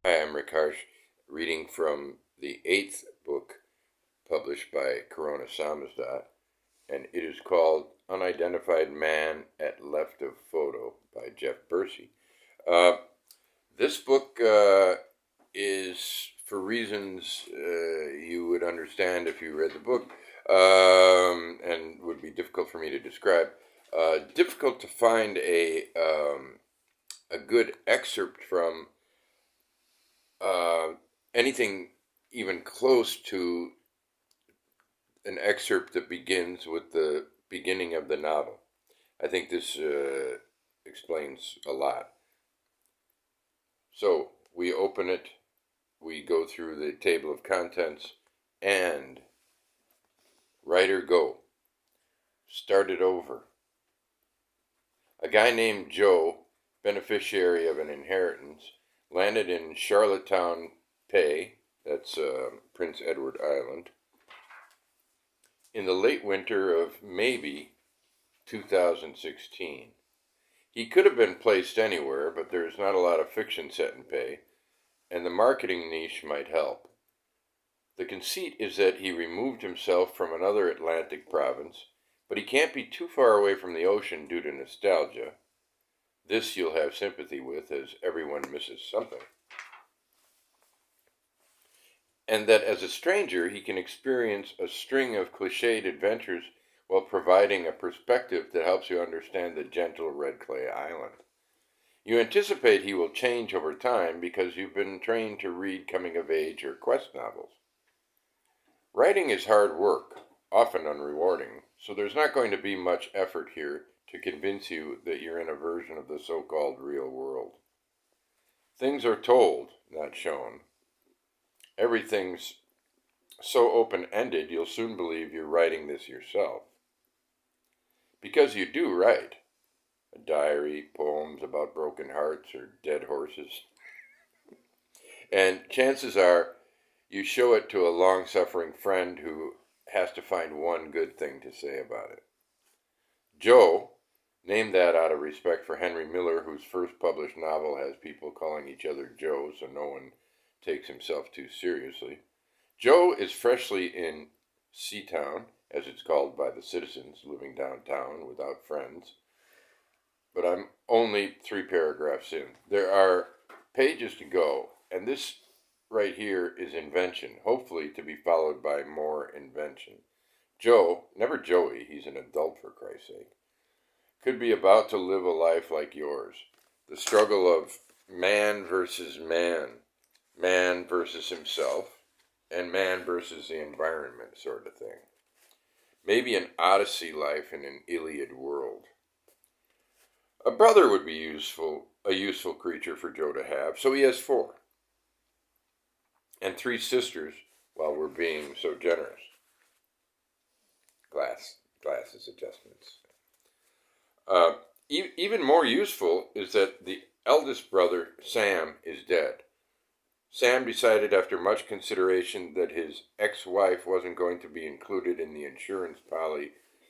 Hi, I'm Rick Harsh, reading from the 8th book published by Corona Samizdat, and it is called Unidentified Man at Left of Photo by Jeff Bursey. This book is, for reasons you would understand if you read the book, and would be difficult for me to describe, difficult to find a good excerpt from anything even close to an excerpt that begins with the beginning of the novel. I think this explains a lot. So we open it, we go through the table of contents, and writer go. Start it over. A guy named Joe, beneficiary of an inheritance, landed in Charlottetown, PA, that's Prince Edward Island, in the late winter of maybe 2016. He could have been placed anywhere, but there's not a lot of fiction set in PA, and the marketing niche might help. The conceit is that he removed himself from another Atlantic province, but he can't be too far away from the ocean due to nostalgia. This you'll have sympathy with, as everyone misses something. And that as a stranger, he can experience a string of cliched adventures while providing a perspective that helps you understand the gentle red clay island. You anticipate he will change over time because you've been trained to read coming-of-age or quest novels. Writing is hard work, often unrewarding, so there's not going to be much effort here to convince you that you're in a version of the so-called real world. Things are told, not shown. Everything's so open-ended you'll soon believe you're writing this yourself. Because you do write. A diary, poems about broken hearts or dead horses. And chances are you show it to a long-suffering friend who has to find one good thing to say about it. Joe, named that out of respect for Henry Miller, whose first published novel has people calling each other Joe so no one takes himself too seriously. Joe is freshly in Seatown, as it's called by the citizens living downtown without friends. But I'm only 3 paragraphs in. There are pages to go, and this right here is invention, hopefully to be followed by more invention. Joe, never Joey, he's an adult for Christ's sake, could be about to live a life like yours. The struggle of man versus man versus himself, and man versus the environment sort of thing. Maybe an Odyssey life in an Iliad world. A brother would be a useful creature for Joe to have, so he has 4. And 3 sisters, while we're being so generous. Glasses adjustments. Even more useful is that the eldest brother, Sam, is dead. Sam decided after much consideration that his ex-wife wasn't going to be included in the insurance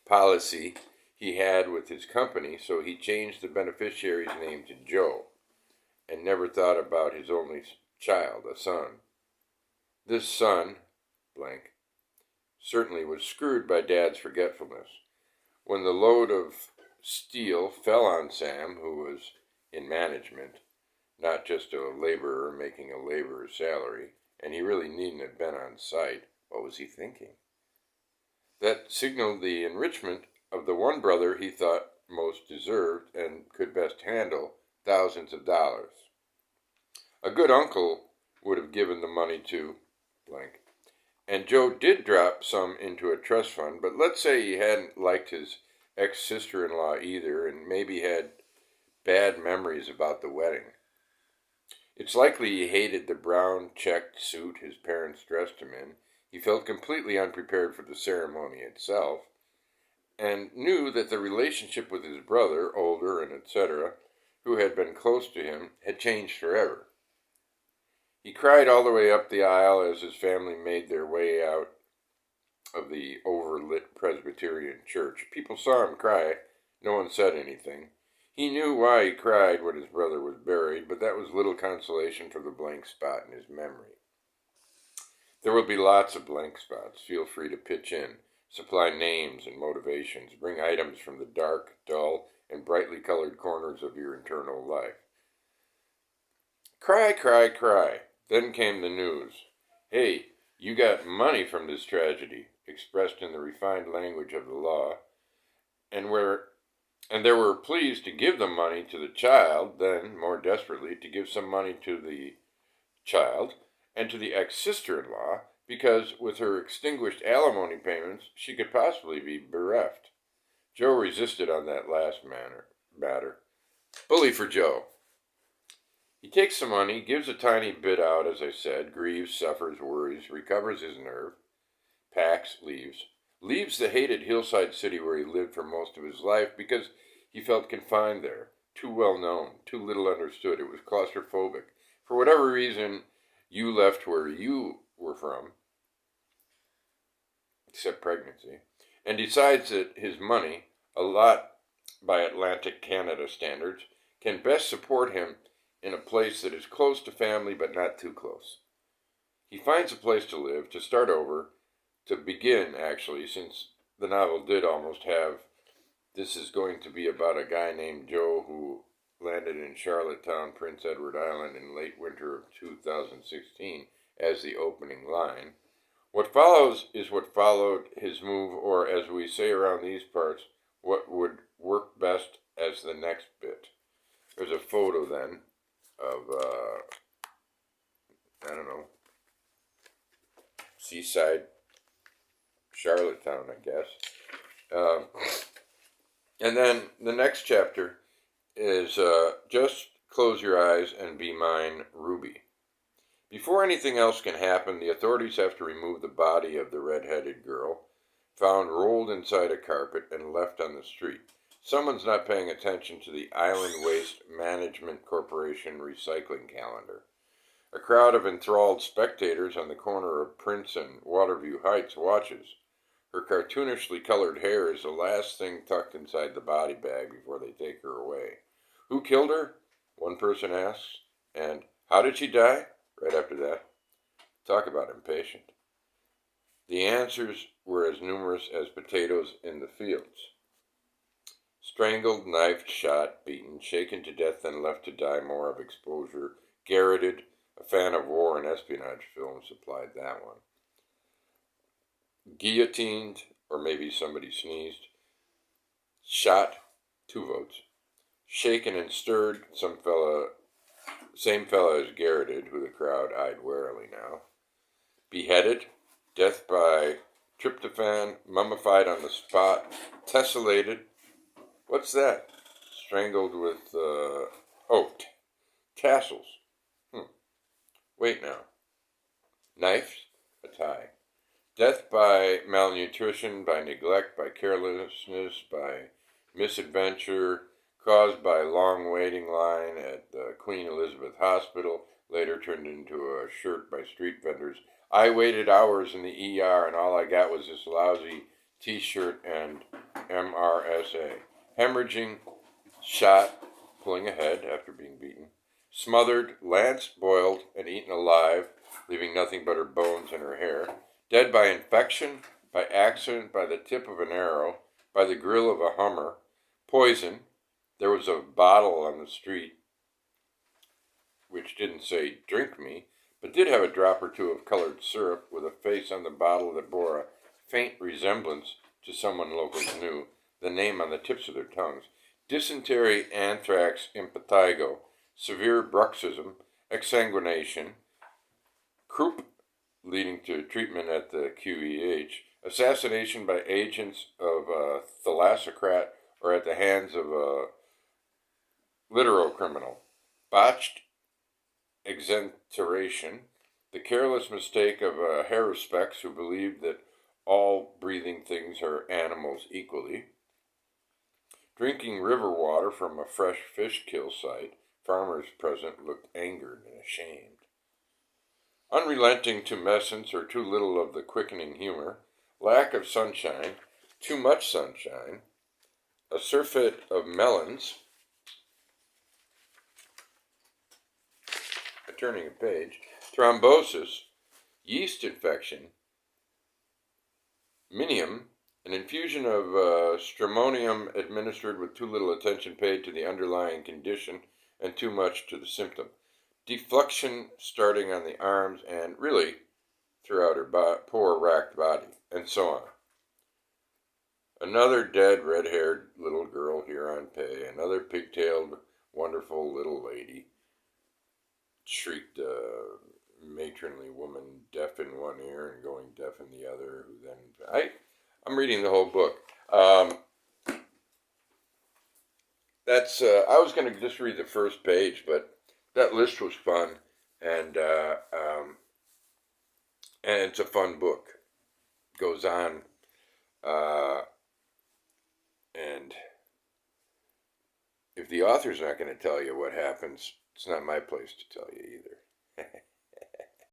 policy he had with his company, so he changed the beneficiary's name to Joe and never thought about his only child, a son. This son, blank, certainly was screwed by Dad's forgetfulness. When the load of steel fell on Sam, who was in management, not just a laborer making a laborer's salary, and he really needn't have been on site, what was he thinking? That signaled the enrichment of the one brother he thought most deserved and could best handle thousands of dollars. A good uncle would have given the money to blank. And Joe did drop some into a trust fund, but let's say he hadn't liked his ex-sister-in-law either and maybe had bad memories about the wedding. It's likely he hated the brown checked suit his parents dressed him in. He felt completely unprepared for the ceremony itself, and knew that the relationship with his brother, older and etc., who had been close to him, had changed forever. He cried all the way up the aisle as his family made their way out of the overlit Presbyterian church. People saw him cry. No one said anything. He knew why he cried when his brother was buried, but that was little consolation for the blank spot in his memory. There will be lots of blank spots. Feel free to pitch in. Supply names and motivations. Bring items from the dark, dull, and brightly colored corners of your internal life. Cry, cry, cry. Then came the news. Hey, you got money from this tragedy, expressed in the refined language of the law, and they were pleased to give the money to the child, then, more desperately, to give some money to the child and to the ex-sister-in-law, because with her extinguished alimony payments, she could possibly be bereft. Joe resisted on that last matter. Bully for Joe. He takes some money, gives a tiny bit out, as I said, grieves, suffers, worries, recovers his nerve, packs, leaves the hated hillside city where he lived for most of his life because he felt confined there, too well known, too little understood. It was claustrophobic. For whatever reason, you left where you were from, except pregnancy, and decides that his money, a lot by Atlantic Canada standards, can best support him in a place that is close to family but not too close. He finds a place to live, to start over, to begin, actually, since the novel did almost have, this is going to be about a guy named Joe who landed in Charlottetown, Prince Edward Island in late winter of 2016 as the opening line. What follows is what followed his move, or as we say around these parts, what would work best as the next bit. There's a photo then of, seaside Charlottetown, I guess. And then the next chapter is Just Close Your Eyes and Be Mine, Ruby. Before anything else can happen, the authorities have to remove the body of the red-headed girl, found rolled inside a carpet and left on the street. Someone's not paying attention to the Island Waste Management Corporation recycling calendar. A crowd of enthralled spectators on the corner of Prince and Waterview Heights watches. Her cartoonishly colored hair is the last thing tucked inside the body bag before they take her away. Who killed her? One person asks. And how did she die? Right after that. Talk about impatient. The answers were as numerous as potatoes in the fields. Strangled, knifed, shot, beaten, shaken to death, then left to die more of exposure, garroted. A fan of war and espionage films supplied that one. Guillotined, or maybe somebody sneezed. Shot, 2 votes. Shaken and stirred, same fella as garroted, who the crowd eyed warily now. Beheaded, death by tryptophan, mummified on the spot, tessellated. What's that? Strangled with, tassels. Wait now. Knifed, a tie. Death by malnutrition, by neglect, by carelessness, by misadventure, caused by long waiting line at the Queen Elizabeth Hospital, later turned into a shirt by street vendors. I waited hours in the ER and all I got was this lousy t-shirt and MRSA. Hemorrhaging, shot, pulling ahead after being beaten. Smothered, lanced, boiled, and eaten alive, leaving nothing but her bones and her hair. Dead by infection, by accident, by the tip of an arrow, by the grill of a Hummer. Poison. There was a bottle on the street which didn't say, drink me, but did have a drop or two of colored syrup with a face on the bottle that bore a faint resemblance to someone locals knew, the name on the tips of their tongues. Dysentery, anthrax, impetigo, severe bruxism, exsanguination, croup, leading to treatment at the QEH, assassination by agents of a thalassocrat or at the hands of a litero criminal, botched exenteration, the careless mistake of a haruspex who believed that all breathing things are animals equally, drinking river water from a fresh fish kill site. Farmers present looked angered and ashamed. Unrelenting tumescence or too little of the quickening humor, lack of sunshine, too much sunshine, a surfeit of melons, turning a page. Thrombosis, yeast infection, minium, an infusion of stramonium administered with too little attention paid to the underlying condition and too much to the symptom. Deflection starting on the arms and really throughout her poor racked body, and so on. Another dead, red-haired little girl here on pay. Another pigtailed, wonderful little lady, shrieked a matronly woman, deaf in one ear and going deaf in the other. Who then I'm reading the whole book. I was going to just read the first page, but that list was fun, and it's a fun book. Goes on, and if the author's not going to tell you what happens, it's not my place to tell you either.